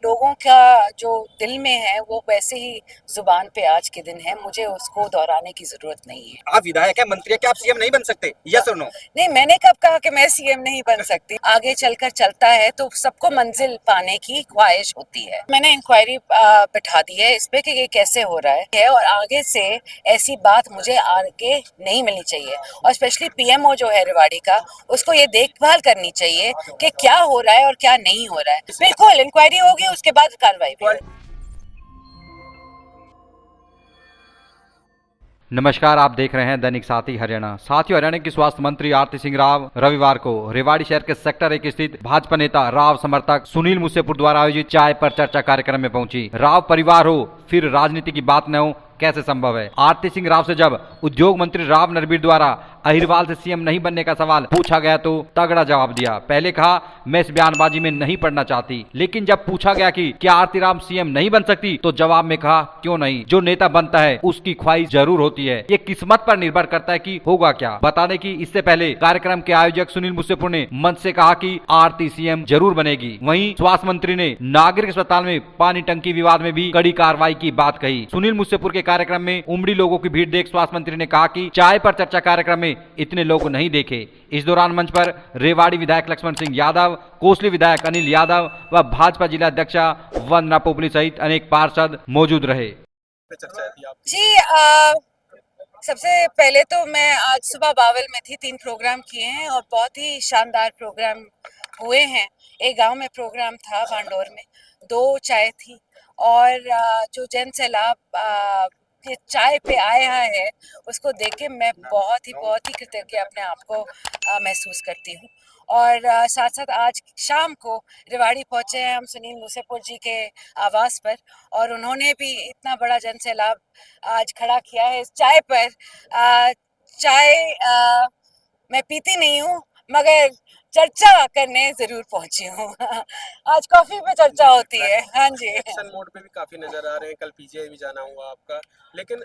लोगों का जो दिल में है वो वैसे ही जुबान पे आज के दिन है, मुझे उसको दोहराने की जरूरत नहीं है। आप विधायक है, मंत्री है, क्या आप सीएम नहीं बन सकते? यस और नो? नहीं, मैंने कब कहा कि मैं सीएम नहीं बन सकती। आगे चलकर चलता है तो सबको मंजिल पाने की ख्वाहिश होती है। मैंने इंक्वायरी बिठा दी है इस पे कि ये कैसे हो रहा है और आगे से ऐसी बात मुझे आगे नहीं मिलनी चाहिए। और स्पेशली पीएमओ जो है रेवाड़ी का, उसको ये देखभाल करनी चाहिए कि क्या हो रहा है और क्या नहीं हो रहा है। बिल्कुल इंक्वायरी होगी, उसके बाद कार्रवाई भी होगी। नमस्कार, आप देख रहे हैं दैनिक साथी हरियाणा। साथियों, हरियाणा की स्वास्थ्य मंत्री आरती सिंह राव रविवार को रेवाड़ी शहर के सेक्टर 1 स्थित भाजपा नेता राव समर्थक सुनील मुसेपुर द्वारा आयोजित चाय पर चर्चा कार्यक्रम में पहुंची। राव परिवार हो फिर राजनीति की बात न हो, कैसे संभव है? आरती सिंह राव से जब उद्योग मंत्री राव नरबीर द्वारा अहिरवाल से सीएम नहीं बनने का सवाल पूछा गया तो तगड़ा जवाब दिया। पहले कहा मैं इस बयानबाजी में नहीं पड़ना चाहती, लेकिन जब पूछा गया कि क्या आरती राव सीएम नहीं बन सकती तो जवाब में कहा क्यों नहीं, जो नेता बनता है उसकी ख्वाहिश जरूर होती है, ये किस्मत पर निर्भर करता है कि होगा क्या। बता दें कि इससे पहले कार्यक्रम के आयोजक सुनील मुसेपुर ने मंच से कहा कि आरती सीएम जरूर बनेगी। वहीं स्वास्थ्य मंत्री ने नागरिक अस्पताल में पानी टंकी विवाद में भी कड़ी कार्रवाई की बात कही। सुनील मुसेपुर के कार्यक्रम में उमड़ी लोगों की भीड़ देख स्वास्थ्य मंत्री ने कहा कि चाय पर चर्चा कार्यक्रम में इतने लोग नहीं देखे। इस दौरान मंच पर रेवाड़ी विधायक लक्ष्मण सिंह यादव, कोसली विधायक अनिल यादव व भाजपा जिला अध्यक्षा वंदना पोपली सहित अनेक पार्षद मौजूद रहे। जी सबसे पहले तो मैं आज सुबह बावल में थी, 3 प्रोग्राम किए हैं और बहुत ही शानदार प्रोग्राम हुए हैं। एक गांव में प्रोग्राम था भांडोर में, 2 चाय थी और जो जन सैलाब ये चाय पे आया है उसको देख के मैं बहुत ही कृतज्ञ अपने आप को महसूस करती हूँ। और साथ साथ आज शाम को रेवाड़ी पहुंचे हैं हम सुनील मुसेपुर जी के आवास पर और उन्होंने भी इतना बड़ा जन सैलाब आज खड़ा किया है इस चाय पर। चाय मैं पीती नहीं हूँ मगर चर्चा करने जरूर पहुंची हूँ। आज कॉफी पे चर्चा होती है। हाँ जी, एक्शन मोड पे भी काफी नजर आ रहे हैं। कल पीजीआई भी जाना हुआ आपका, लेकिन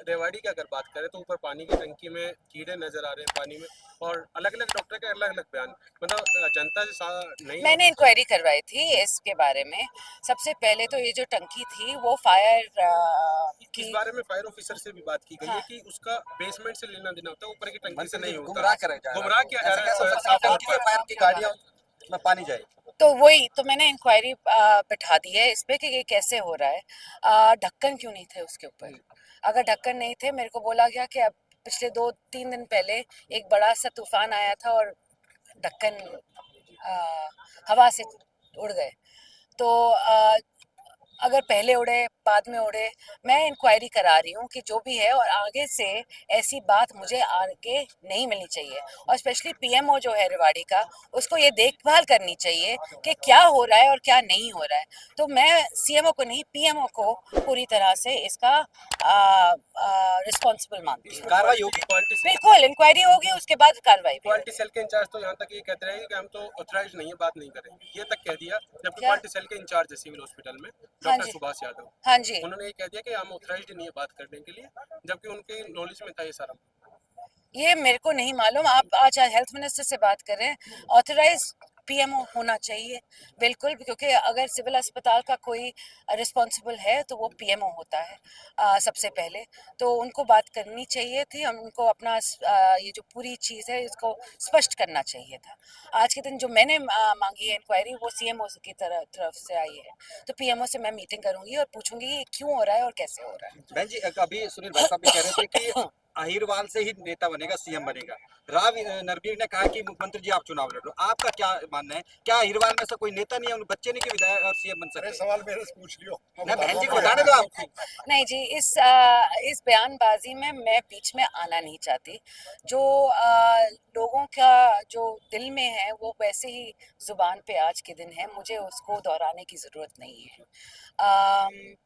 रेवाड़ी की अगर बात करें तो ऊपर पानी की टंकी में कीड़े नजर आ रहे हैं पानी में, और अलग अलग डॉक्टर के अलग अलग बयान, मतलब जनता से नहीं। मैंने इंक्वायरी करवाई थी इसके बारे में। सबसे पहले तो ये जो टंकी थी वो फायर इस बारे में फायर ऑफिसर से भी बात की गई है कि उसका बेसमेंट से लेना देना होता है, ऊपर की टंकी से नहीं होता। गुमराह किया जा रहा है की गाड़ियां में पानी जाए। तो वही तो मैंने इंक्वायरी बिठा दी है इस पे कि ये कैसे हो रहा है। ढक्कन क्यों नहीं थे उसके ऊपर? अगर ढक्कन नहीं थे, मेरे को बोला गया कि अब पिछले 2-3 दिन पहले एक बड़ा सा तूफान आया था और ढक्कन हवा से उड़ गए। तो अगर पहले उड़े बाद में उड़े, मैं इंक्वायरी करा रही हूँ कि जो भी है और आगे से ऐसी बात मुझे आगे नहीं मिलनी चाहिए। और स्पेशली पीएमओ जो है रेवाड़ी का, उसको ये देखभाल करनी चाहिए कि क्या हो रहा है और क्या नहीं हो रहा है। तो मैं सीएमओ को नहीं, पीएमओ को पूरी तरह से इसका रिस्पॉन्सिबल मानती हूँ। कार्रवाई होगी, बिल्कुल इंक्वायरी होगी, उसके बाद कार्रवाई भी क्वालिटी होगी। सेल के इंचार्ज तो यहाँ तक ये कहते रहे कि हम तो ऑथराइज नहीं है, बात नहीं करेंगे, ये तक कह दिया। जबकि क्या? क्वालिटी सेल के इंचार्ज है सिविल हॉस्पिटल में, हाँ डॉक्टर जी, सुभाष यादव, हाँ जी। उन्होंने ये कह दिया कि हम ऑथराइज नहीं है बात करने के लिए, जबकि उनके नॉलेज में था ये सारा। ये मेरे को नहीं मालूम, आप आज हेल्थ मिनिस्टर से बात कर रहे हैं। ऑथराइज पीएमओ होना चाहिए बिल्कुल, क्योंकि अगर सिविल अस्पताल का कोई रिस्पॉन्सिबल है तो वो पीएमओ होता है सबसे पहले। तो उनको बात करनी चाहिए थी, हम उनको अपना ये जो पूरी चीज़ है इसको स्पष्ट करना चाहिए था। आज के दिन जो मैंने मांगी है इंक्वायरी वो सीएमओ की तरफ से आई है, तो पीएमओ से मैं मीटिंग करूंगी और पूछूंगी ये क्यों हो रहा है और कैसे हो रहा है। बहन जी, अभी सुनील भाई साहब भी कह रहे थे कि अहिरवाल से ही नेता बनेगा, सीएम बनेगा। राव नरबीर ने कहा कि मुख्यमंत्री जी आप चुनाव लड़ो। आपका क्या मानना है? क्या अहिरवाल में से कोई नेता नहीं है, उन बच्चे नहीं कि विधायक और सीएम बन सकते? सवाल मेरे से पूछ लियो। ना बहन जी को बताने दो आप। नहीं जी, इस बयानबाजी में मैं बीच में आना नहीं चाहती। जो लोगों का जो दिल में है वो वैसे ही जुबान पे आज के दिन है, मुझे उसको दोहराने की जरूरत नहीं है। अम,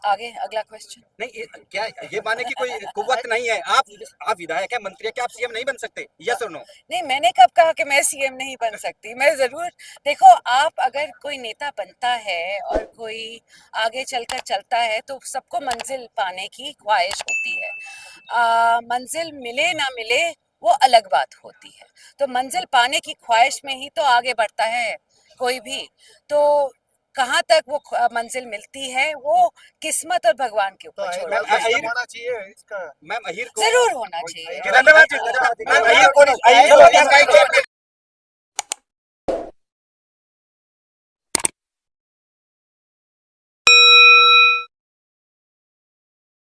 आगे अगला क्वेश्चन। नहीं, क्या ये माने कि कोई कुव्वत नहीं है? आप विधायक है, मंत्री है, क्या आप सीएम नहीं बन सकते? यस और नो? नहीं, मैंने कब कहा कि मैं सीएम नहीं बन सकती। मैं जरूर, देखो, आप अगर कोई नेता बनता है और कोई आगे चलकर चलता है तो सबको मंजिल पाने की ख्वाहिश होती है। मंजिल मिले ना मिले वो अलग बात होती है। तो मंजिल पाने की ख्वाहिश में ही तो आगे बढ़ता है कोई भी, तो कहाँ तक वो मंजिल मिलती है वो किस्मत और भगवान के ऊपर छोड़ मैम, अहीर होना चाहिए इसका। मैम अहीर को जरूर होना चाहिए। धन्यवाद। मैम, अहीर को